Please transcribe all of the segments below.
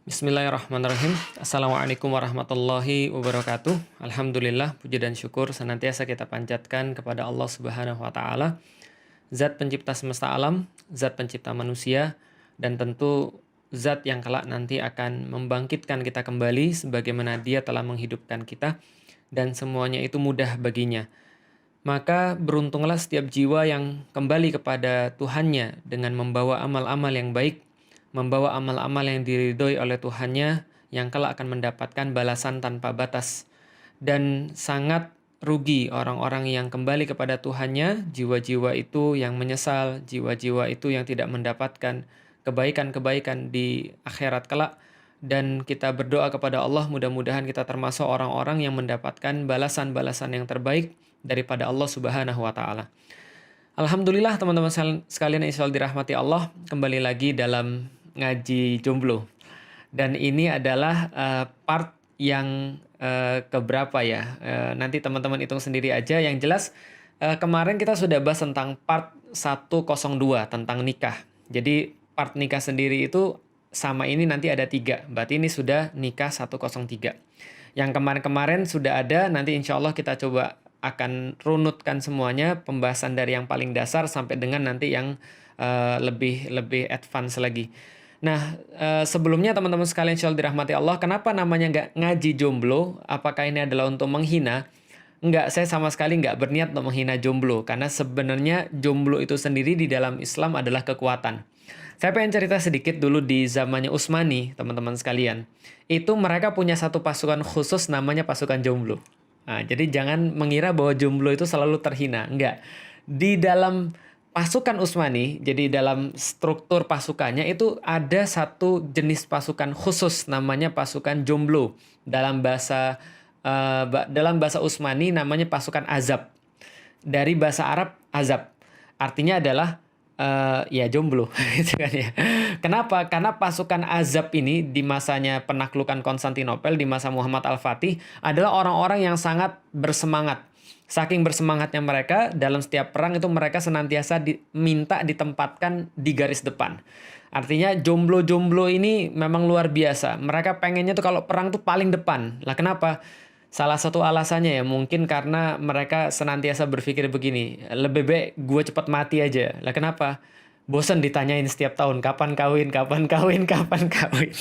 Bismillahirrahmanirrahim. Assalamualaikum warahmatullahi wabarakatuh. Alhamdulillah, puji dan syukur senantiasa kita panjatkan kepada Allah Subhanahu wa taala, Zat pencipta semesta alam, Zat pencipta manusia, dan tentu Zat yang kelak nanti akan membangkitkan kita kembali sebagaimana Dia telah menghidupkan kita, dan semuanya itu mudah baginya. Maka beruntunglah setiap jiwa yang kembali kepada Tuhannya dengan membawa amal-amal yang baik, membawa amal-amal yang diridhoi oleh Tuhannya, yang kelak akan mendapatkan balasan tanpa batas. Dan sangat rugi orang-orang yang kembali kepada Tuhannya, jiwa-jiwa itu yang menyesal, jiwa-jiwa itu yang tidak mendapatkan kebaikan-kebaikan di akhirat kelak. Dan kita berdoa kepada Allah, mudah-mudahan kita termasuk orang-orang yang mendapatkan balasan-balasan yang terbaik daripada Allah Subhanahu wa taala. Alhamdulillah teman-teman sekalian yang insyaallah dirahmati Allah, kembali lagi dalam ngaji jomblo. Dan ini adalah part yang keberapa ya? Nanti teman-teman hitung sendiri aja. Yang jelas kemarin kita sudah bahas tentang part 102 tentang nikah. Jadi part nikah sendiri itu sama ini nanti ada 3. Berarti ini sudah nikah 103. Yang kemarin-kemarin sudah ada, nanti insya Allah kita coba akan runutkan semuanya, pembahasan dari yang paling dasar sampai dengan nanti yang lebih advance lagi. Nah, sebelumnya teman-teman sekalian insyaallah dirahmati Allah, kenapa namanya nggak ngaji jomblo? Apakah ini adalah untuk menghina? Enggak, saya sama sekali nggak berniat untuk menghina jomblo, karena sebenarnya jomblo itu sendiri di dalam Islam adalah kekuatan. Saya pengen cerita sedikit dulu di zamannya Utsmani, teman-teman sekalian. Itu mereka punya satu pasukan khusus namanya pasukan jomblo. Nah, jadi jangan mengira bahwa jomblo itu selalu terhina. Enggak. Di dalam pasukan Utsmani, jadi dalam struktur pasukannya itu ada satu jenis pasukan khusus namanya pasukan jomblo. Dalam bahasa Utsmani namanya pasukan azab. Dari bahasa Arab azab. Artinya adalah ya jomblo gitu kan ya. Kenapa? Karena pasukan azab ini di masanya penaklukan Konstantinopel di masa Muhammad Al-Fatih adalah orang-orang yang sangat bersemangat. Saking bersemangatnya mereka, dalam setiap perang itu mereka senantiasa minta ditempatkan di garis depan. Artinya jomblo-jomblo ini memang luar biasa. Mereka pengennya tuh kalau perang tuh paling depan. Lah kenapa? Salah satu alasannya ya mungkin karena mereka senantiasa berpikir begini, lebih baik gue cepat mati aja. Lah kenapa? Bosan ditanyain setiap tahun, kapan kawin, kapan kawin, kapan kawin.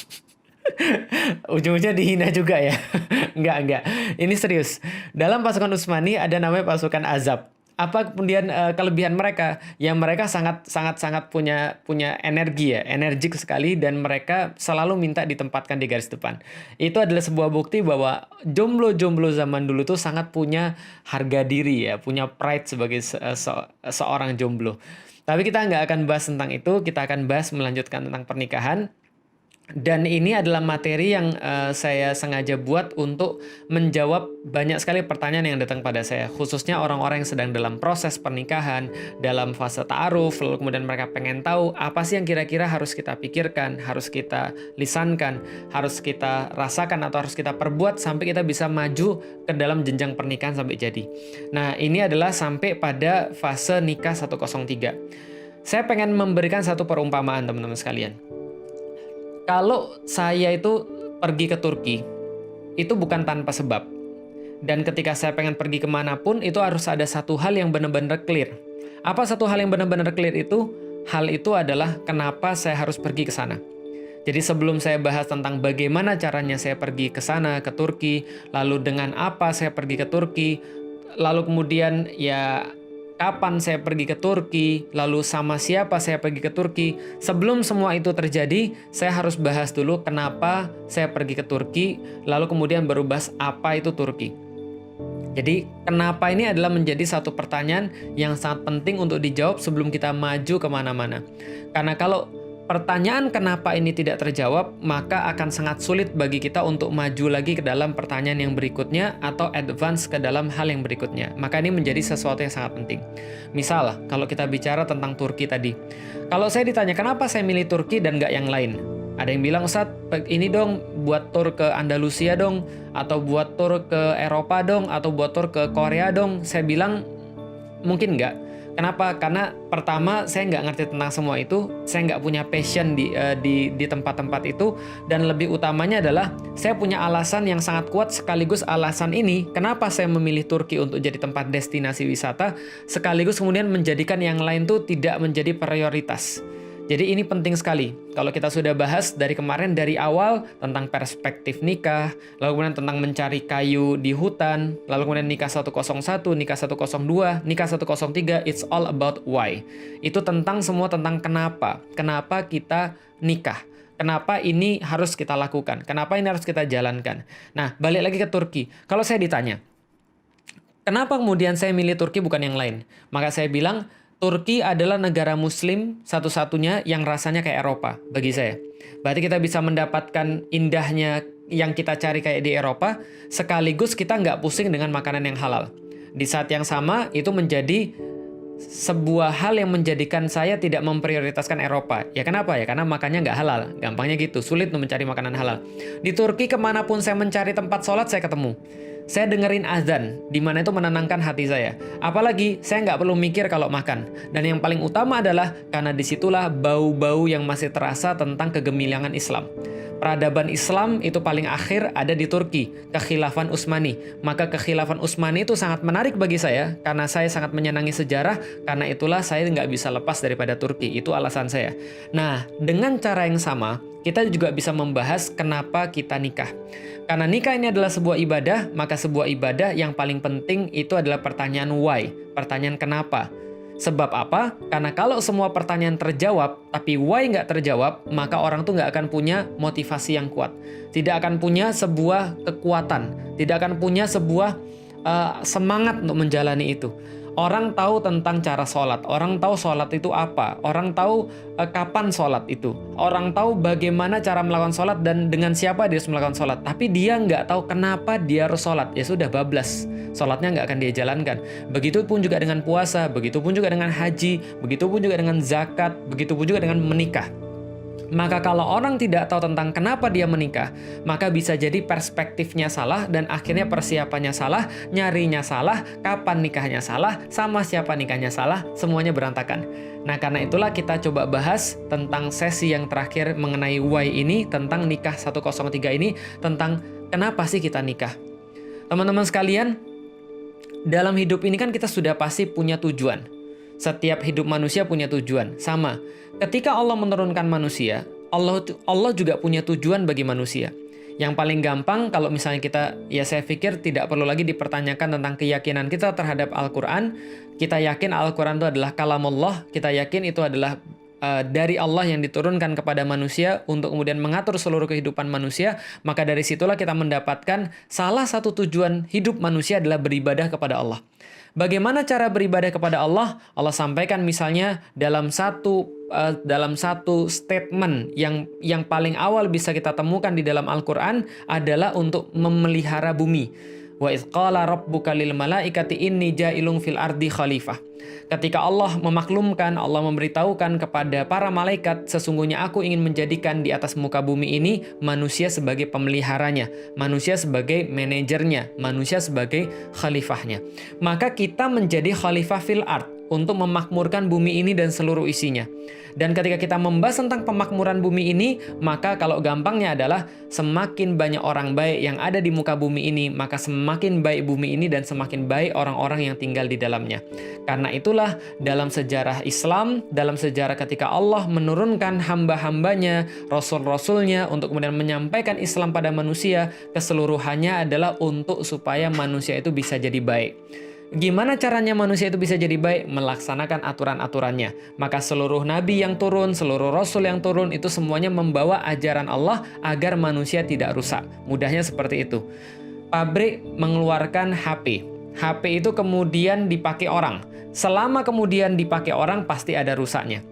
Ujung-ujungnya dihina juga ya. Enggak. Ini serius. Dalam pasukan Utsmani ada namanya pasukan azab. Apa kemudian kelebihan mereka? Yang mereka sangat punya energi ya, energik sekali, dan mereka selalu minta ditempatkan di garis depan. Itu adalah sebuah bukti bahwa jomblo-jomblo zaman dulu tuh sangat punya harga diri ya, punya pride sebagai seorang jomblo. Tapi kita nggak akan bahas tentang itu, kita akan bahas melanjutkan tentang pernikahan. Dan ini adalah materi yang saya sengaja buat untuk menjawab banyak sekali pertanyaan yang datang pada saya. Khususnya orang-orang yang sedang dalam proses pernikahan, dalam fase ta'aruf, lalu kemudian mereka pengen tahu apa sih yang kira-kira harus kita pikirkan, harus kita lisankan, harus kita rasakan atau harus kita perbuat sampai kita bisa maju ke dalam jenjang pernikahan sampai jadi. Nah, ini adalah sampai pada fase nikah 103. Saya pengen memberikan satu perumpamaan teman-teman sekalian. Kalau saya itu pergi ke Turki, itu bukan tanpa sebab. Dan ketika saya pengen pergi kemanapun, itu harus ada satu hal yang benar-benar clear. Apa satu hal yang benar-benar clear itu? Hal itu adalah kenapa saya harus pergi ke sana. Jadi sebelum saya bahas tentang bagaimana caranya saya pergi ke sana, ke Turki, lalu dengan apa saya pergi ke Turki, lalu kemudian ya kapan saya pergi ke Turki, lalu sama siapa saya pergi ke Turki. Sebelum semua itu terjadi, saya harus bahas dulu kenapa saya pergi ke Turki, lalu kemudian baru bahas apa itu Turki. Jadi kenapa ini adalah menjadi satu pertanyaan yang sangat penting untuk dijawab sebelum kita maju kemana-mana. Karena kalau pertanyaan kenapa ini tidak terjawab, maka akan sangat sulit bagi kita untuk maju lagi ke dalam pertanyaan yang berikutnya atau advance ke dalam hal yang berikutnya. Maka ini menjadi sesuatu yang sangat penting. Misal, kalau kita bicara tentang Turki tadi. Kalau saya ditanya kenapa saya milih Turki dan nggak yang lain? Ada yang bilang, Ustadz, ini dong buat tur ke Andalusia dong, atau buat tur ke Eropa dong, atau buat tur ke Korea dong. Saya bilang, mungkin nggak. Kenapa? Karena pertama saya nggak ngerti tentang semua itu, saya nggak punya passion di tempat-tempat itu, dan lebih utamanya adalah saya punya alasan yang sangat kuat, sekaligus alasan ini kenapa saya memilih Turki untuk jadi tempat destinasi wisata, sekaligus kemudian menjadikan yang lain tuh tidak menjadi prioritas. Jadi ini penting sekali. Kalau kita sudah bahas dari kemarin, dari awal tentang perspektif nikah, lalu kemudian tentang mencari kayu di hutan, lalu kemudian nikah 101, nikah 102, nikah 103, it's all about why. Itu semua tentang kenapa. Kenapa kita nikah. Kenapa ini harus kita lakukan. Kenapa ini harus kita jalankan. Nah, balik lagi ke Turki. Kalau saya ditanya, kenapa kemudian saya milih Turki bukan yang lain? Maka saya bilang, Turki adalah negara muslim satu-satunya yang rasanya kayak Eropa bagi saya. Berarti kita bisa mendapatkan indahnya yang kita cari kayak di Eropa, sekaligus kita nggak pusing dengan makanan yang halal. Di saat yang sama, itu menjadi sebuah hal yang menjadikan saya tidak memprioritaskan Eropa. Ya kenapa? Ya karena makannya nggak halal. Gampangnya gitu, sulit untuk mencari makanan halal. Di Turki kemanapun saya mencari tempat sholat, saya ketemu. Saya dengerin azan, di mana itu menenangkan hati saya. Apalagi, saya nggak perlu mikir kalau makan. Dan yang paling utama adalah, karena disitulah bau-bau yang masih terasa tentang kegemilangan Islam. Peradaban Islam itu paling akhir ada di Turki, Kekhilafan Utsmani. Maka Kekhilafan Utsmani itu sangat menarik bagi saya, karena saya sangat menyenangi sejarah, karena itulah saya nggak bisa lepas daripada Turki. Itu alasan saya. Nah, dengan cara yang sama, kita juga bisa membahas kenapa kita nikah. Karena nikah ini adalah sebuah ibadah, maka sebuah ibadah yang paling penting itu adalah pertanyaan why, pertanyaan kenapa. Sebab apa? Karena kalau semua pertanyaan terjawab, tapi why nggak terjawab, maka orang tuh nggak akan punya motivasi yang kuat. Tidak akan punya sebuah kekuatan, tidak akan punya sebuah semangat untuk menjalani itu. Orang tahu tentang cara sholat, orang tahu sholat itu apa, orang tahu kapan sholat itu, orang tahu bagaimana cara melakukan sholat dan dengan siapa dia harus melakukan sholat. Tapi dia nggak tahu kenapa dia harus sholat, ya sudah bablas, sholatnya nggak akan dia jalankan. Begitupun juga dengan puasa, begitupun juga dengan haji, begitupun juga dengan zakat, begitupun juga dengan menikah. Maka kalau orang tidak tahu tentang kenapa dia menikah, maka bisa jadi perspektifnya salah dan akhirnya persiapannya salah, nyarinya salah, kapan nikahnya salah, sama siapa nikahnya salah, semuanya berantakan. Nah, karena itulah kita coba bahas tentang sesi yang terakhir mengenai why ini, tentang nikah 103 ini, tentang kenapa sih kita nikah. Teman-teman sekalian, dalam hidup ini kan kita sudah pasti punya tujuan. Setiap hidup manusia punya tujuan, sama. Ketika Allah menurunkan manusia, Allah juga punya tujuan bagi manusia. Yang paling gampang kalau misalnya kita, ya saya pikir tidak perlu lagi dipertanyakan tentang keyakinan kita terhadap Al-Quran. Kita yakin Al-Quran itu adalah kalamullah, kita yakin itu adalah dari Allah yang diturunkan kepada manusia untuk kemudian mengatur seluruh kehidupan manusia. Maka dari situlah kita mendapatkan salah satu tujuan hidup manusia adalah beribadah kepada Allah. Bagaimana cara beribadah kepada Allah? Allah sampaikan misalnya dalam satu statement yang paling awal bisa kita temukan di dalam Al-Quran adalah untuk memelihara bumi. Wa idz qala rabbuka lil malaikati inni ja'ilun fil ardi khalifah. Ketika Allah memaklumkan, Allah memberitahukan kepada para malaikat, sesungguhnya aku ingin menjadikan di atas muka bumi ini manusia sebagai pemeliharanya, manusia sebagai manajernya, manusia sebagai khalifahnya. Maka kita menjadi khalifah fil ard untuk memakmurkan bumi ini dan seluruh isinya. Dan ketika kita membahas tentang pemakmuran bumi ini, maka kalau gampangnya adalah semakin banyak orang baik yang ada di muka bumi ini, maka semakin baik bumi ini dan semakin baik orang-orang yang tinggal di dalamnya. Karena itulah dalam sejarah Islam, dalam sejarah ketika Allah menurunkan hamba-hambanya, rasul-rasulnya untuk kemudian menyampaikan Islam pada manusia, keseluruhannya adalah untuk supaya manusia itu bisa jadi baik. Gimana caranya manusia itu bisa jadi baik? Melaksanakan aturan-aturannya. Maka seluruh nabi yang turun, seluruh rasul yang turun, itu semuanya membawa ajaran Allah agar manusia tidak rusak. Mudahnya seperti itu. Pabrik mengeluarkan HP. HP itu kemudian dipakai orang. Selama kemudian dipakai orang, pasti ada rusaknya.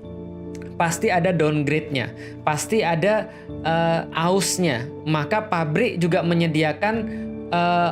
Pasti ada downgrade-nya. Pasti ada ausnya. Maka pabrik juga menyediakan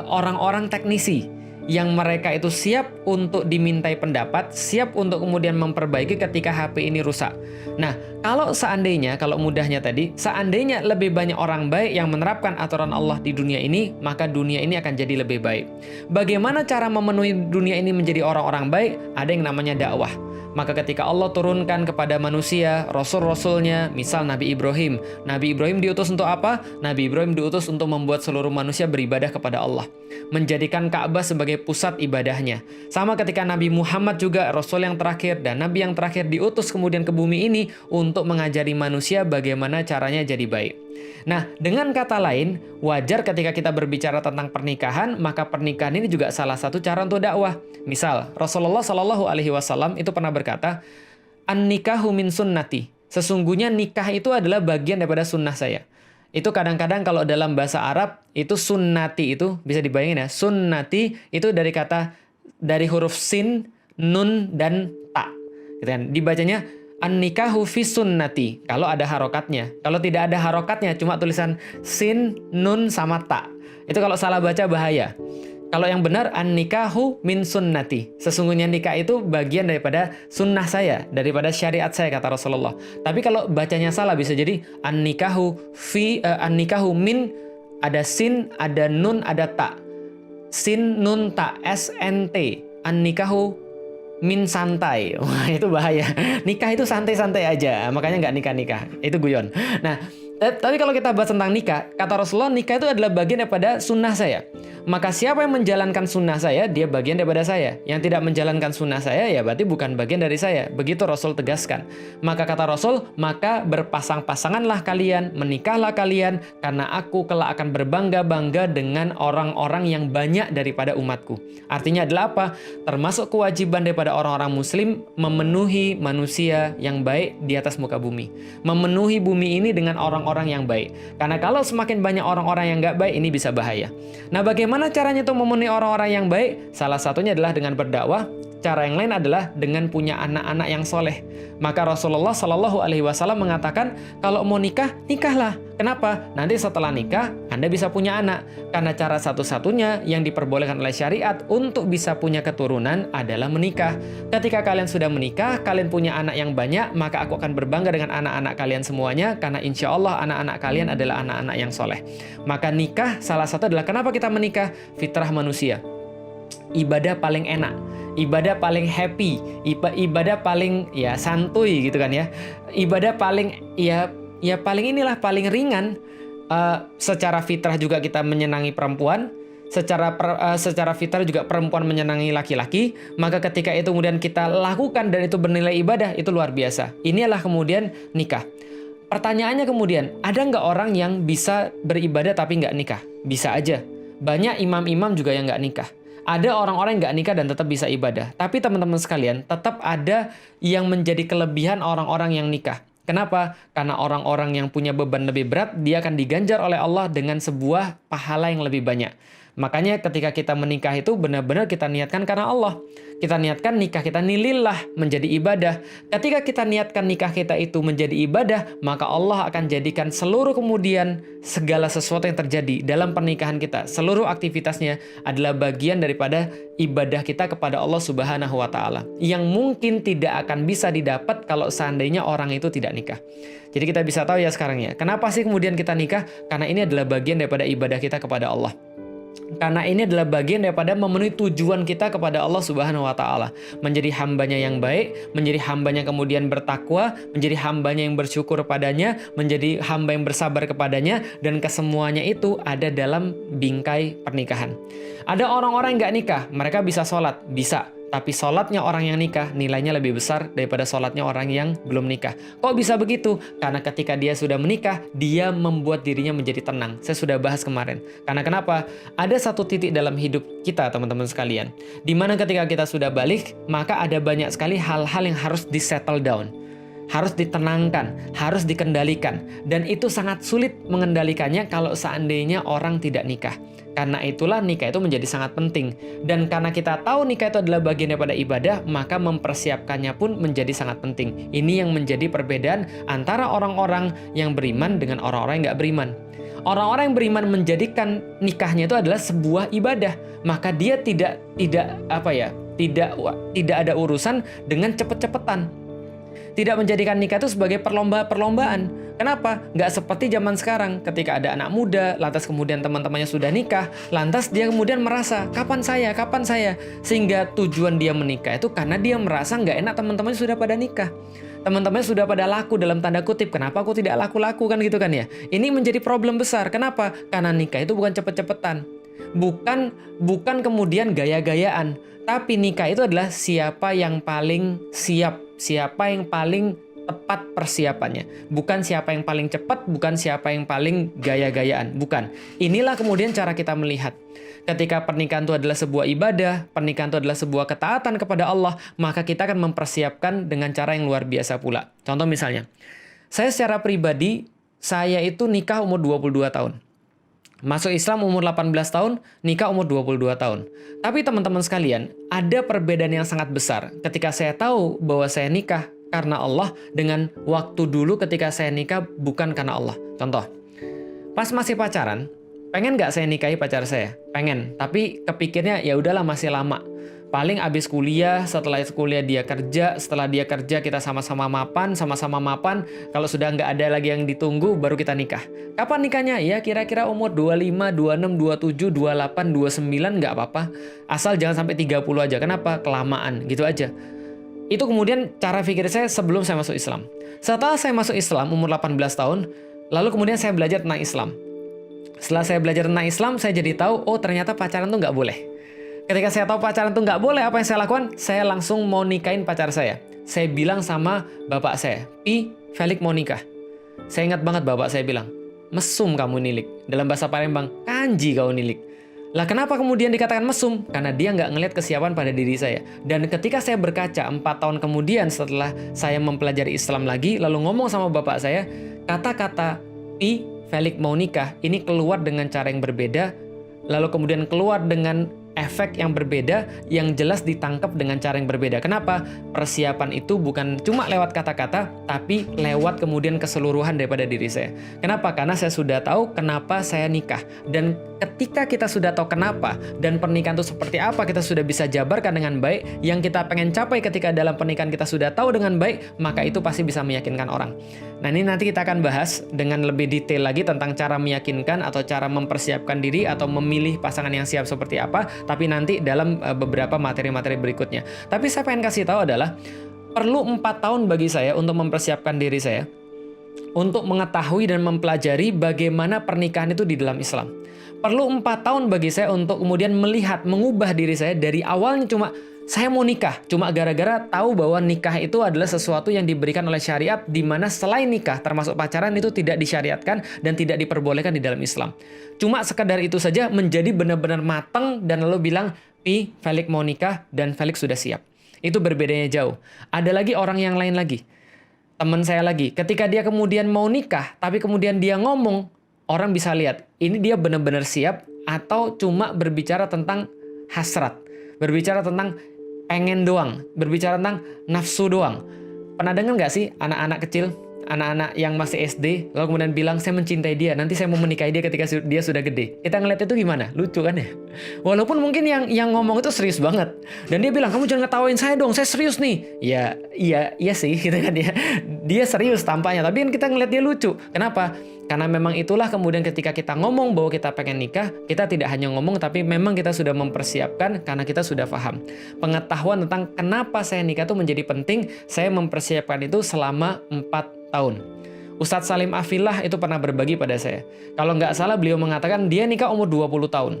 orang-orang teknisi yang mereka itu siap untuk dimintai pendapat, siap untuk kemudian memperbaiki ketika HP ini rusak. Nah, kalau mudahnya tadi, seandainya lebih banyak orang baik yang menerapkan aturan Allah di dunia ini, maka dunia ini akan jadi lebih baik. Bagaimana cara memenuhi dunia ini menjadi orang-orang baik? Ada yang namanya dakwah. Maka ketika Allah turunkan kepada manusia, rasul-rasulnya, misal Nabi Ibrahim. Nabi Ibrahim diutus untuk apa? Nabi Ibrahim diutus untuk membuat seluruh manusia beribadah kepada Allah. Menjadikan Ka'bah sebagai pusat ibadahnya. Sama ketika Nabi Muhammad juga, rasul yang terakhir dan Nabi yang terakhir diutus kemudian ke bumi ini untuk mengajari manusia bagaimana caranya jadi baik. Nah, dengan kata lain, wajar ketika kita berbicara tentang pernikahan, maka pernikahan ini juga salah satu cara untuk dakwah. Misal, Rasulullah Shallallahu Alaihi Wasallam itu pernah berkata, "An-nikahu min sunnati." Sesungguhnya nikah itu adalah bagian daripada sunnah saya. Itu kadang-kadang kalau dalam bahasa Arab, itu sunnati itu, bisa dibayangin ya, sunnati itu dari huruf sin, nun, dan ta. Gitu kan. Dibacanya, an-nikahu fi sunnati, kalau ada harokatnya. Kalau tidak ada harokatnya, cuma tulisan sin, nun, sama ta. Itu kalau salah baca bahaya. Kalau yang benar, an-nikahu min sunnati. Sesungguhnya nikah itu bagian daripada sunnah saya, daripada syariat saya, kata Rasulullah. Tapi kalau bacanya salah, bisa jadi an-nikahu min, ada sin, ada nun, ada ta. Sin, nun, ta, SNT. An-nikahu min santai. Wah, itu bahaya. Nikah itu santai-santai aja, makanya nggak nikah-nikah. Itu guyon. Nah, tapi kalau kita bahas tentang nikah, kata Rasulullah, nikah itu adalah bagian daripada sunnah saya. Maka siapa yang menjalankan sunnah saya, dia bagian daripada saya. Yang tidak menjalankan sunnah saya, ya berarti bukan bagian dari saya. Begitu Rasul tegaskan. Maka kata Rasul, maka berpasang-pasanganlah kalian, menikahlah kalian, karena aku kelak akan berbangga-bangga dengan orang-orang yang banyak daripada umatku. Artinya adalah apa? Termasuk kewajiban daripada orang-orang muslim memenuhi manusia yang baik di atas muka bumi. Memenuhi bumi ini dengan orang-orang yang baik. Karena kalau semakin banyak orang-orang yang nggak baik, ini bisa bahaya. Nah, bagaimana caranya untuk memenuhi orang-orang yang baik? Salah satunya adalah dengan berdakwah. Cara yang lain adalah dengan punya anak-anak yang soleh. Maka Rasulullah Shallallahu Alaihi Wasallam mengatakan, kalau mau nikah, nikahlah. Kenapa? Nanti setelah nikah, Anda bisa punya anak. Karena cara satu-satunya yang diperbolehkan oleh syariat untuk bisa punya keturunan adalah menikah. Ketika kalian sudah menikah, kalian punya anak yang banyak, maka aku akan berbangga dengan anak-anak kalian semuanya, karena insya Allah anak-anak kalian adalah anak-anak yang soleh. Maka nikah salah satu adalah kenapa kita menikah? Fitrah manusia. Ibadah paling enak, ibadah paling happy, ibadah paling ya santuy gitu kan ya. Ibadah paling ya paling ringan. Secara fitrah juga kita menyenangi perempuan, secara fitrah juga perempuan menyenangi laki-laki. Maka ketika itu kemudian kita lakukan dan itu bernilai ibadah, itu luar biasa. Inilah kemudian nikah. Pertanyaannya kemudian, ada nggak orang yang bisa beribadah tapi nggak nikah? Bisa aja. Banyak imam-imam juga yang nggak nikah. Ada orang-orang yang nggak nikah dan tetap bisa ibadah. Tapi teman-teman sekalian, tetap ada yang menjadi kelebihan orang-orang yang nikah. Kenapa? Karena orang-orang yang punya beban lebih berat, dia akan diganjar oleh Allah dengan sebuah pahala yang lebih banyak. Makanya ketika kita menikah itu benar-benar kita niatkan karena Allah. Kita niatkan nikah kita nilillah, menjadi ibadah. Ketika kita niatkan nikah kita itu menjadi ibadah, maka Allah akan jadikan seluruh kemudian segala sesuatu yang terjadi dalam pernikahan kita, seluruh aktivitasnya adalah bagian daripada ibadah kita kepada Allah Subhanahu wa Ta'ala, yang mungkin tidak akan bisa didapat kalau seandainya orang itu tidak nikah. Jadi kita bisa tahu ya sekarang ya, kenapa sih kemudian kita nikah? Karena ini adalah bagian daripada ibadah kita kepada Allah. Karena ini adalah bagian daripada memenuhi tujuan kita kepada Allah Subhanahu wa Ta'ala. Menjadi hambanya yang baik, menjadi hambanya kemudian bertakwa, menjadi hambanya yang bersyukur padanya, menjadi hamba yang bersabar kepadanya, dan kesemuanya itu ada dalam bingkai pernikahan. Ada orang-orang yang nggak nikah, mereka bisa sholat, bisa. Tapi sholatnya orang yang nikah nilainya lebih besar daripada sholatnya orang yang belum nikah. Kok bisa begitu? Karena ketika dia sudah menikah, dia membuat dirinya menjadi tenang. Saya sudah bahas kemarin. Karena kenapa? Ada satu titik dalam hidup kita, teman-teman sekalian, di mana ketika kita sudah balik, maka ada banyak sekali hal-hal yang harus di-settle down. Harus ditenangkan, harus dikendalikan. Dan itu sangat sulit mengendalikannya kalau seandainya orang tidak nikah. Karena itulah nikah itu menjadi sangat penting. Dan karena kita tahu nikah itu adalah bagian daripada ibadah, maka mempersiapkannya pun menjadi sangat penting. Ini yang menjadi perbedaan antara orang-orang yang beriman dengan orang-orang yang nggak beriman. Orang-orang yang beriman menjadikan nikahnya itu adalah sebuah ibadah. Maka dia tidak tidak ada urusan dengan cepet-cepetan. Tidak menjadikan nikah itu sebagai perlombaan. Kenapa? Nggak seperti zaman sekarang ketika ada anak muda, lantas kemudian teman-temannya sudah nikah, lantas dia kemudian merasa, kapan saya? Sehingga tujuan dia menikah itu karena dia merasa nggak enak teman-temannya sudah pada nikah. Teman-temannya sudah pada laku dalam tanda kutip, kenapa aku tidak laku-laku kan gitu kan ya? Ini menjadi problem besar. Kenapa? Karena nikah itu bukan cepet-cepetan. Bukan kemudian gaya-gayaan. Tapi nikah itu adalah siapa yang paling siap, siapa yang paling tepat persiapannya. Bukan siapa yang paling cepat, bukan siapa yang paling gaya-gayaan. Bukan. Inilah kemudian cara kita melihat. Ketika pernikahan itu adalah sebuah ibadah, pernikahan itu adalah sebuah ketaatan kepada Allah, maka kita akan mempersiapkan dengan cara yang luar biasa pula. Contoh misalnya, saya secara pribadi, saya itu nikah umur 22 tahun. Masuk Islam umur 18 tahun, nikah umur 22 tahun. Tapi teman-teman sekalian, ada perbedaan yang sangat besar ketika saya tahu bahwa saya nikah karena Allah dengan waktu dulu ketika saya nikah bukan karena Allah. Contoh, pas masih pacaran, pengen nggak saya nikahi pacar saya? Pengen, tapi kepikirnya ya udahlah masih lama. Paling abis kuliah, setelah kuliah dia kerja, setelah dia kerja kita sama-sama mapan, kalau sudah nggak ada lagi yang ditunggu, baru kita nikah. Kapan nikahnya? Ya kira-kira umur 25, 26, 27, 28, 29 nggak apa-apa. Asal jangan sampai 30 aja. Kenapa? Kelamaan, gitu aja. Itu kemudian cara pikir saya sebelum saya masuk Islam. Setelah saya masuk Islam, umur 18 tahun, lalu kemudian saya belajar tentang Islam. Setelah saya belajar tentang Islam, saya jadi tahu, oh ternyata pacaran tuh nggak boleh. Ketika saya tahu pacaran tuh nggak boleh, apa yang saya lakukan? Saya langsung mau nikahin pacar saya. Saya bilang sama bapak saya, Pi, Felix mau nikah. Saya ingat banget bapak saya bilang, mesum kamu nilik. Dalam bahasa Palembang, kanji kau nilik. Lah kenapa kemudian dikatakan mesum? Karena dia nggak ngelihat kesiapan pada diri saya. Dan ketika saya berkaca 4 tahun kemudian setelah saya mempelajari Islam lagi, lalu ngomong sama bapak saya, kata-kata Pi, Felix mau nikah, ini keluar dengan cara yang berbeda, lalu kemudian keluar dengan efek yang berbeda, yang jelas ditangkap dengan cara yang berbeda. Kenapa? Persiapan itu bukan cuma lewat kata-kata, tapi lewat kemudian keseluruhan daripada diri saya. Kenapa? Karena saya sudah tahu kenapa saya nikah. Dan ketika kita sudah tahu kenapa, dan pernikahan itu seperti apa, kita sudah bisa jabarkan dengan baik, yang kita pengen capai ketika dalam pernikahan kita sudah tahu dengan baik, maka itu pasti bisa meyakinkan orang. Nah ini nanti kita akan bahas dengan lebih detail lagi tentang cara meyakinkan atau cara mempersiapkan diri atau memilih pasangan yang siap seperti apa, tapi nanti dalam beberapa materi-materi berikutnya. Tapi saya pengen kasih tahu adalah perlu 4 tahun bagi saya untuk mempersiapkan diri saya untuk mengetahui dan mempelajari bagaimana pernikahan itu di dalam Islam. Perlu 4 tahun bagi saya untuk kemudian melihat, mengubah diri saya dari awalnya cuma saya mau nikah, cuma gara-gara tahu bahwa nikah itu adalah sesuatu yang diberikan oleh syariat, di mana selain nikah, termasuk pacaran itu tidak disyariatkan dan tidak diperbolehkan di dalam Islam. Cuma sekedar itu saja menjadi benar-benar matang dan lalu bilang, Pi, Felix mau nikah dan Felix sudah siap. Itu berbedanya jauh. Ada lagi orang yang lain lagi. Teman saya lagi, ketika dia kemudian mau nikah, tapi kemudian dia ngomong, orang bisa lihat, ini dia benar-benar siap atau cuma berbicara tentang hasrat. Berbicara tentang pengen doang, berbicara tentang nafsu doang. Pernah dengar nggak sih anak-anak kecil, anak-anak yang masih SD, lalu kemudian bilang, saya mencintai dia, nanti saya mau menikahi dia ketika dia sudah gede. Kita ngeliat itu gimana? Lucu kan ya? Walaupun mungkin yang ngomong itu serius banget. Dan dia bilang, kamu jangan ngetawain saya dong, saya serius nih. Ya, iya sih, gitu kan ya. Dia serius tampaknya, tapi kan kita ngeliat dia lucu. Kenapa? Karena memang itulah kemudian ketika kita ngomong bahwa kita pengen nikah, kita tidak hanya ngomong, tapi memang kita sudah mempersiapkan karena kita sudah paham. Pengetahuan tentang kenapa saya nikah itu menjadi penting, saya mempersiapkan itu selama 4 tahun. Ustadz Salim Afillah itu pernah berbagi pada saya. Kalau nggak salah beliau mengatakan dia nikah umur 20 tahun.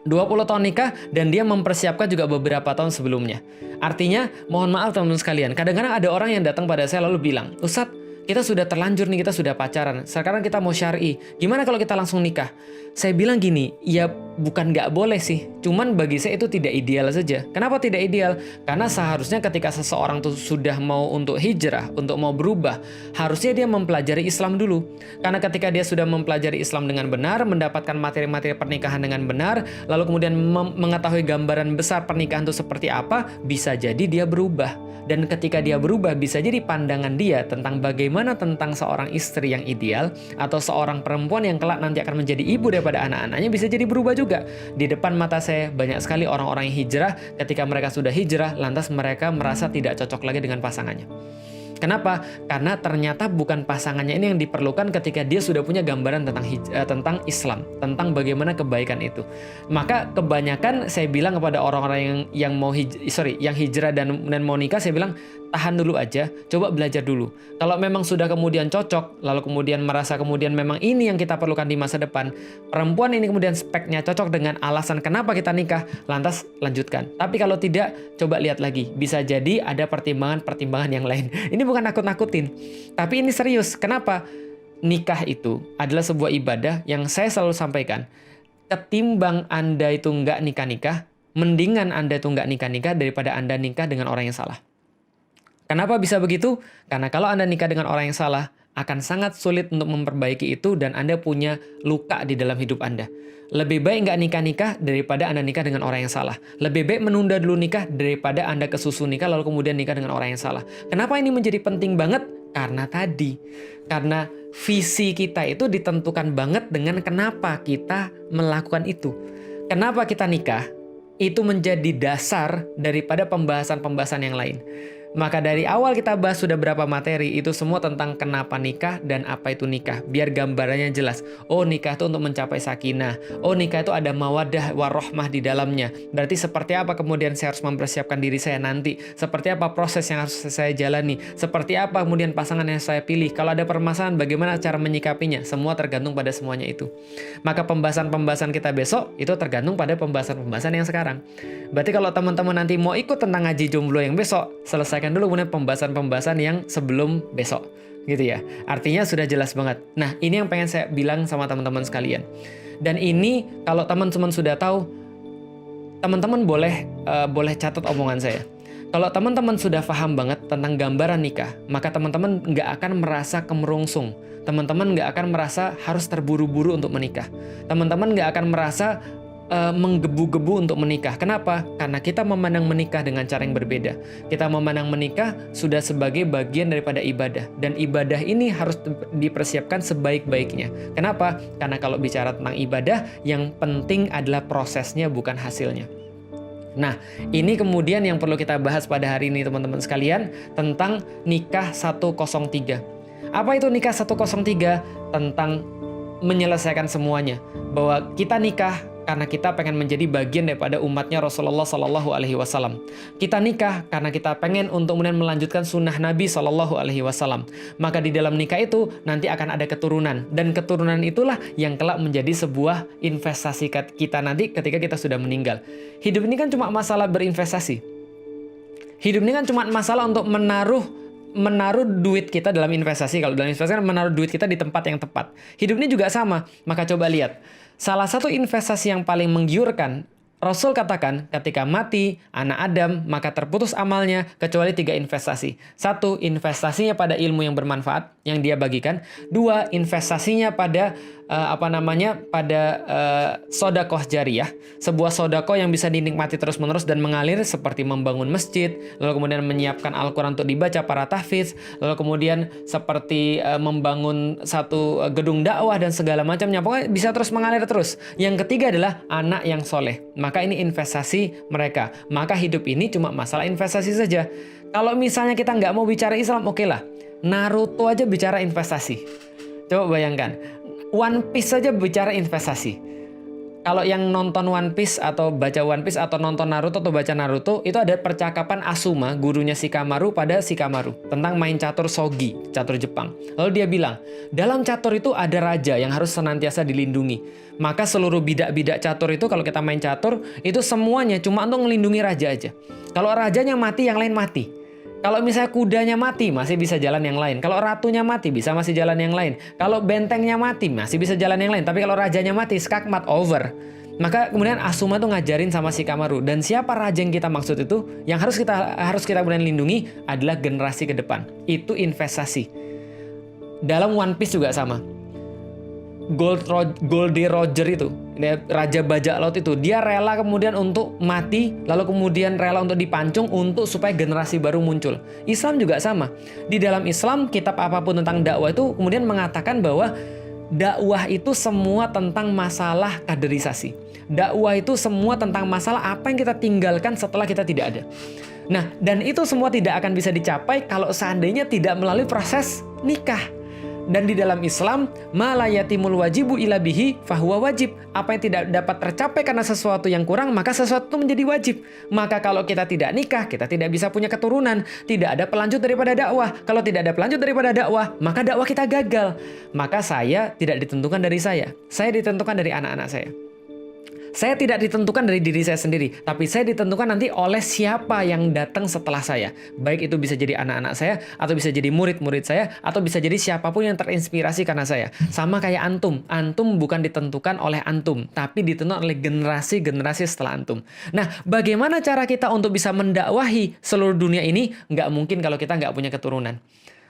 20 tahun nikah dan dia mempersiapkan juga beberapa tahun sebelumnya. Artinya, mohon maaf teman-teman sekalian, kadang-kadang ada orang yang datang pada saya lalu bilang, Ustadz, kita sudah terlanjur nih, kita sudah pacaran. Sekarang kita mau syar'i. Gimana kalau kita langsung nikah? Saya bilang gini, ya bukan nggak boleh sih. Cuman bagi saya itu tidak ideal saja. Kenapa tidak ideal? Karena seharusnya ketika seseorang tuh sudah mau untuk hijrah, untuk mau berubah, harusnya dia mempelajari Islam dulu. Karena ketika dia sudah mempelajari Islam dengan benar, mendapatkan materi-materi pernikahan dengan benar, lalu kemudian mengetahui gambaran besar pernikahan itu seperti apa, bisa jadi dia berubah. Dan ketika dia berubah, bisa jadi pandangan dia tentang bagaimana tentang seorang istri yang ideal atau seorang perempuan yang kelak nanti akan menjadi ibu daripada anak-anaknya bisa jadi berubah juga. Di depan mata saya banyak sekali orang-orang yang hijrah, ketika mereka sudah hijrah, lantas mereka merasa tidak cocok lagi dengan pasangannya. Kenapa? Karena ternyata bukan pasangannya ini yang diperlukan ketika dia sudah punya gambaran tentang Islam, tentang bagaimana kebaikan itu. Maka kebanyakan saya bilang kepada orang-orang yang hijrah dan mau nikah, saya bilang tahan dulu aja, coba belajar dulu. Kalau memang sudah kemudian cocok, lalu kemudian merasa kemudian memang ini yang kita perlukan di masa depan, perempuan ini kemudian speknya cocok dengan alasan kenapa kita nikah, lantas lanjutkan. Tapi kalau tidak, coba lihat lagi. Bisa jadi ada pertimbangan-pertimbangan yang lain. Ini bukan nakut-nakutin, tapi ini serius. Kenapa? Nikah itu adalah sebuah ibadah yang saya selalu sampaikan. Ketimbang Anda itu nggak nikah-nikah, mendingan Anda itu nggak nikah-nikah daripada Anda nikah dengan orang yang salah. Kenapa bisa begitu? Karena kalau Anda nikah dengan orang yang salah, akan sangat sulit untuk memperbaiki itu dan Anda punya luka di dalam hidup Anda. Lebih baik nggak nikah-nikah daripada Anda nikah dengan orang yang salah. Lebih baik menunda dulu nikah daripada Anda kesusu nikah lalu kemudian nikah dengan orang yang salah. Kenapa ini menjadi penting banget? Karena visi kita itu ditentukan banget dengan kenapa kita melakukan itu. Kenapa kita nikah? Itu menjadi dasar daripada pembahasan-pembahasan yang lain. Maka dari awal kita bahas sudah berapa materi, itu semua tentang kenapa nikah dan apa itu nikah. Biar gambarannya jelas. Oh, nikah itu untuk mencapai sakinah. Oh, nikah itu ada mawaddah warohmah di dalamnya. Berarti seperti apa kemudian saya harus mempersiapkan diri saya nanti? Seperti apa proses yang harus saya jalani? Seperti apa kemudian pasangan yang saya pilih? Kalau ada permasalahan, bagaimana cara menyikapinya? Semua tergantung pada semuanya itu. Maka pembahasan-pembahasan kita besok, itu tergantung pada pembahasan-pembahasan yang sekarang. Berarti kalau teman-teman nanti mau ikut tentang ngaji jomblo yang besok, selesaikan dulu kemudian pembahasan-pembahasan yang sebelum besok, gitu ya. Artinya sudah jelas banget. Nah, ini yang pengen saya bilang sama teman-teman sekalian. Dan ini kalau teman-teman sudah tahu, teman-teman boleh catat omongan saya. Kalau teman-teman sudah paham banget tentang gambaran nikah, maka teman-teman nggak akan merasa kemerungsung. Teman-teman nggak akan merasa harus terburu-buru untuk menikah. Teman-teman nggak akan merasa menggebu-gebu untuk menikah. Kenapa? Karena kita memandang menikah dengan cara yang berbeda. Kita memandang menikah sudah sebagai bagian daripada ibadah. Dan ibadah ini harus dipersiapkan sebaik-baiknya. Kenapa? Karena kalau bicara tentang ibadah, yang penting adalah prosesnya, bukan hasilnya. Nah, ini kemudian yang perlu kita bahas pada hari ini teman-teman sekalian, tentang nikah 103. Apa itu nikah 103? Tentang menyelesaikan semuanya. Bahwa kita nikah karena kita pengen menjadi bagian daripada umatnya Rasulullah Sallallahu Alaihi Wasallam. Kita nikah karena kita pengen untuk kemudian melanjutkan sunnah Nabi Sallallahu Alaihi Wasallam. Maka di dalam nikah itu nanti akan ada keturunan, dan keturunan itulah yang kelak menjadi sebuah investasi kita nanti ketika kita sudah meninggal. Hidup ini kan cuma masalah berinvestasi. Hidup ini kan cuma masalah untuk menaruh duit kita dalam investasi. Kalau dalam investasi kan menaruh duit kita di tempat yang tepat. Hidup ini juga sama. Maka coba lihat. Salah satu investasi yang paling menggiurkan, Rasul katakan ketika mati anak Adam, maka terputus amalnya kecuali 3 investasi. 1, investasinya pada ilmu yang bermanfaat yang dia bagikan. 2, investasinya pada sodakoh jariyah, sebuah sodakoh yang bisa dinikmati terus-menerus dan mengalir, seperti membangun masjid, lalu kemudian menyiapkan Al-Quran untuk dibaca para tahfiz, lalu kemudian seperti membangun satu gedung dakwah dan segala macamnya. Pokoknya bisa terus mengalir terus. Yang ketiga adalah anak yang soleh. Maka ini investasi mereka. Maka hidup ini cuma masalah investasi saja. Kalau misalnya kita nggak mau bicara Islam, oke lah. Naruto aja bicara investasi. Coba bayangkan. One Piece saja bicara investasi. Kalau yang nonton One Piece atau baca One Piece atau nonton Naruto atau baca Naruto, itu ada percakapan Asuma, gurunya Shikamaru, pada Shikamaru tentang main catur shogi, catur Jepang. Lalu dia bilang, dalam catur itu ada raja yang harus senantiasa dilindungi. Maka seluruh bidak-bidak catur itu, kalau kita main catur, itu semuanya cuma untuk melindungi raja aja. Kalau rajanya mati, yang lain mati. Kalau misalnya kudanya mati, masih bisa jalan yang lain. Kalau ratunya mati, bisa masih jalan yang lain. Kalau bentengnya mati, masih bisa jalan yang lain. Tapi kalau rajanya mati, skakmat, over. Maka kemudian Asuma tuh ngajarin sama Shikamaru. Dan siapa raja yang kita maksud itu? Yang harus kita kemudian lindungi adalah generasi ke depan. Itu investasi. Dalam One Piece juga sama. Goldie Roger itu, raja bajak laut itu, dia rela kemudian untuk mati, lalu kemudian rela untuk dipancung untuk supaya generasi baru muncul. Islam juga sama. Di dalam Islam, kitab apapun tentang dakwah itu kemudian mengatakan bahwa dakwah itu semua tentang masalah kaderisasi. Dakwah itu semua tentang masalah apa yang kita tinggalkan setelah kita tidak ada. Nah, dan itu semua tidak akan bisa dicapai kalau seandainya tidak melalui proses nikah. Dan di dalam Islam, ma la yatimul wajibu illa bihi fahuwa wajib. Apa yang tidak dapat tercapai karena sesuatu yang kurang, maka sesuatu itu menjadi wajib. Maka kalau kita tidak nikah, kita tidak bisa punya keturunan. Tidak ada pelanjut daripada dakwah. Kalau tidak ada pelanjut daripada dakwah, maka dakwah kita gagal. Maka saya tidak ditentukan dari saya ditentukan dari anak-anak saya. Saya tidak ditentukan dari diri saya sendiri, tapi saya ditentukan nanti oleh siapa yang datang setelah saya. Baik itu bisa jadi anak-anak saya, atau bisa jadi murid-murid saya, atau bisa jadi siapapun yang terinspirasi karena saya. Sama kayak antum. Antum bukan ditentukan oleh antum, tapi ditentukan oleh generasi-generasi setelah antum. Nah, bagaimana cara kita untuk bisa mendakwahi seluruh dunia ini? Nggak mungkin kalau kita nggak punya keturunan.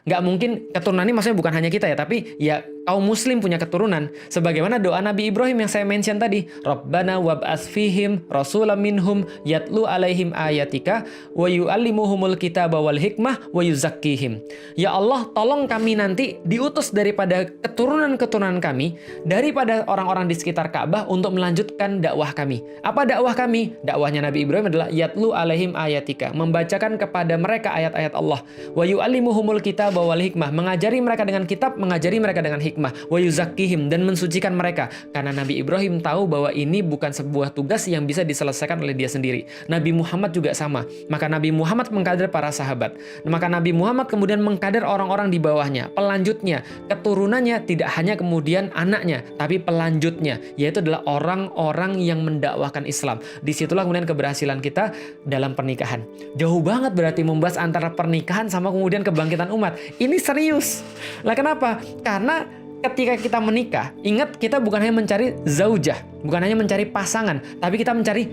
Nggak mungkin keturunan ini maksudnya bukan hanya kita ya, tapi ya kaum muslim punya keturunan. Sebagaimana doa Nabi Ibrahim yang saya mention tadi, Rabbana wab'ats fihim rasulam minhum yatlu alaihim ayatika wa yu'allimuhumul kitaba wal hikmah wa yuzakkihim. Ya Allah, tolong kami nanti diutus daripada keturunan-keturunan kami, daripada orang-orang di sekitar Ka'bah untuk melanjutkan dakwah kami. Apa dakwah kami? Dakwahnya Nabi Ibrahim adalah yatlu alaihim ayatika, membacakan kepada mereka ayat-ayat Allah. Wa yu'allimuhumul kitaba wal hikmah, mengajari mereka dengan kitab, mengajari mereka dengan hikmah, wa yuzakkihim, dan mensucikan mereka. Karena Nabi Ibrahim tahu bahwa ini bukan sebuah tugas yang bisa diselesaikan oleh dia sendiri. Nabi Muhammad juga sama. Maka Nabi Muhammad mengkader para sahabat. Maka Nabi Muhammad kemudian mengkader orang-orang di bawahnya, pelanjutnya, keturunannya, tidak hanya kemudian anaknya, tapi pelanjutnya, yaitu adalah orang-orang yang mendakwahkan Islam. Disitulah kemudian keberhasilan kita dalam pernikahan. Jauh banget berarti membahas antara pernikahan sama kemudian kebangkitan umat. Ini serius. Lah kenapa? Karena ketika kita menikah, ingat kita bukan hanya mencari zaujah, bukan hanya mencari pasangan, tapi kita mencari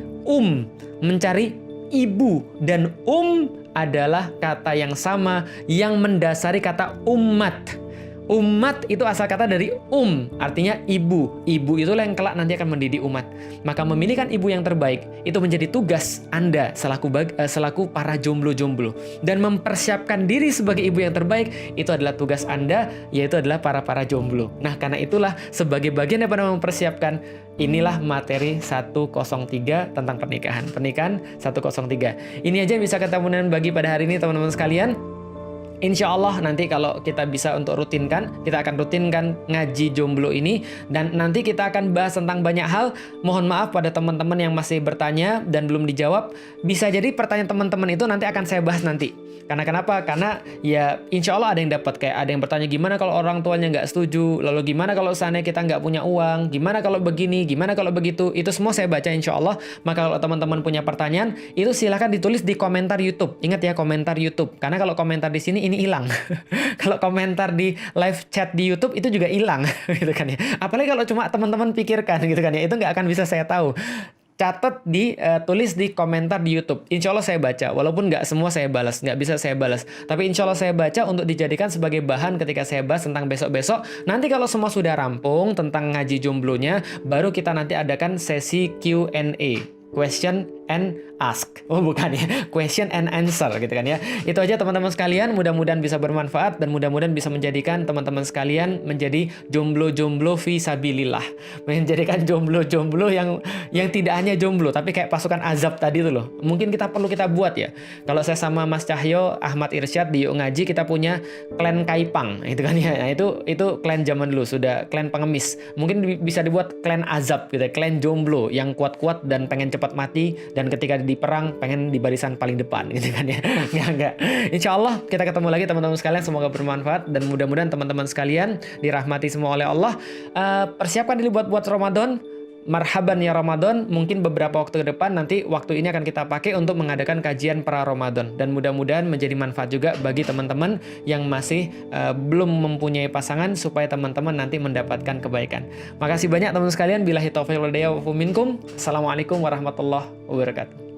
mencari ibu. Dan adalah kata yang sama yang mendasari kata umat. Umat itu asal kata dari artinya ibu. Ibu itulah yang kelak nanti akan mendidik umat. Maka memilihkan ibu yang terbaik itu menjadi tugas Anda selaku para jomblo-jomblo. Dan mempersiapkan diri sebagai ibu yang terbaik itu adalah tugas Anda, yaitu adalah para jomblo. Nah, karena itulah sebagai bagian daripada mempersiapkan, inilah materi 103 tentang pernikahan. Pernikahan 103. Ini aja bisa ketemuan bagi pada hari ini teman-teman sekalian. Insya Allah nanti kalau kita bisa untuk rutinkan, kita akan rutinkan ngaji jomblo ini. Dan nanti kita akan bahas tentang banyak hal. Mohon maaf pada teman-teman yang masih bertanya dan belum dijawab. Bisa jadi pertanyaan teman-teman itu nanti akan saya bahas nanti. Karena kenapa? Karena ya insya Allah ada yang dapat. Kayak ada yang bertanya gimana kalau orang tuanya nggak setuju, lalu gimana kalau seandainya kita nggak punya uang, gimana kalau begini, gimana kalau begitu. Itu semua saya baca insya Allah. Maka kalau teman-teman punya pertanyaan, itu silahkan ditulis di komentar YouTube. Ingat ya, komentar YouTube. Karena kalau komentar di sini ini hilang. Kalau komentar di live chat di YouTube itu juga hilang gitu kan ya. Apalagi kalau cuma teman-teman pikirkan gitu kan ya, itu nggak akan bisa saya tahu. Catat tulis di komentar di YouTube. Insya Allah saya baca, walaupun nggak semua saya balas, nggak bisa saya balas. Tapi insya Allah saya baca untuk dijadikan sebagai bahan ketika saya bahas tentang besok-besok. Nanti kalau semua sudah rampung tentang ngaji jomblonya, baru kita nanti adakan sesi Q&A. Question and ask. Oh bukan ya, question and answer gitu kan ya. Itu aja teman-teman sekalian, mudah-mudahan bisa bermanfaat dan mudah-mudahan bisa menjadikan teman-teman sekalian menjadi jomblo-jomblo fi sabilillah. Menjadikan jomblo-jomblo yang tidak hanya jomblo tapi kayak pasukan azab tadi tuh loh. Mungkin kita perlu kita buat ya. Kalau saya sama Mas Cahyo, Ahmad Irsyad di Yuk Ngaji, kita punya klan Kaipang itu kan ya. Nah, itu klan zaman dulu, sudah klan pengemis. Mungkin bisa dibuat klan azab gitu, klan jomblo yang kuat-kuat dan pengen cepat mati, dan ketika di perang pengen di barisan paling depan gitu kan ya. Enggak. Insya Allah kita ketemu lagi teman-teman sekalian, semoga bermanfaat dan mudah-mudahan teman-teman sekalian dirahmati semua oleh Allah. Persiapkan diri buat Ramadan. Marhaban ya Ramadan. Mungkin beberapa waktu ke depan nanti waktu ini akan kita pakai untuk mengadakan kajian pra Ramadan, dan mudah-mudahan menjadi manfaat juga bagi teman-teman yang masih belum mempunyai pasangan, supaya teman-teman nanti mendapatkan kebaikan. Makasih banyak teman-teman sekalian. Billahi taufiq wal hidayah wa minkum. Assalamualaikum warahmatullahi wabarakatuh.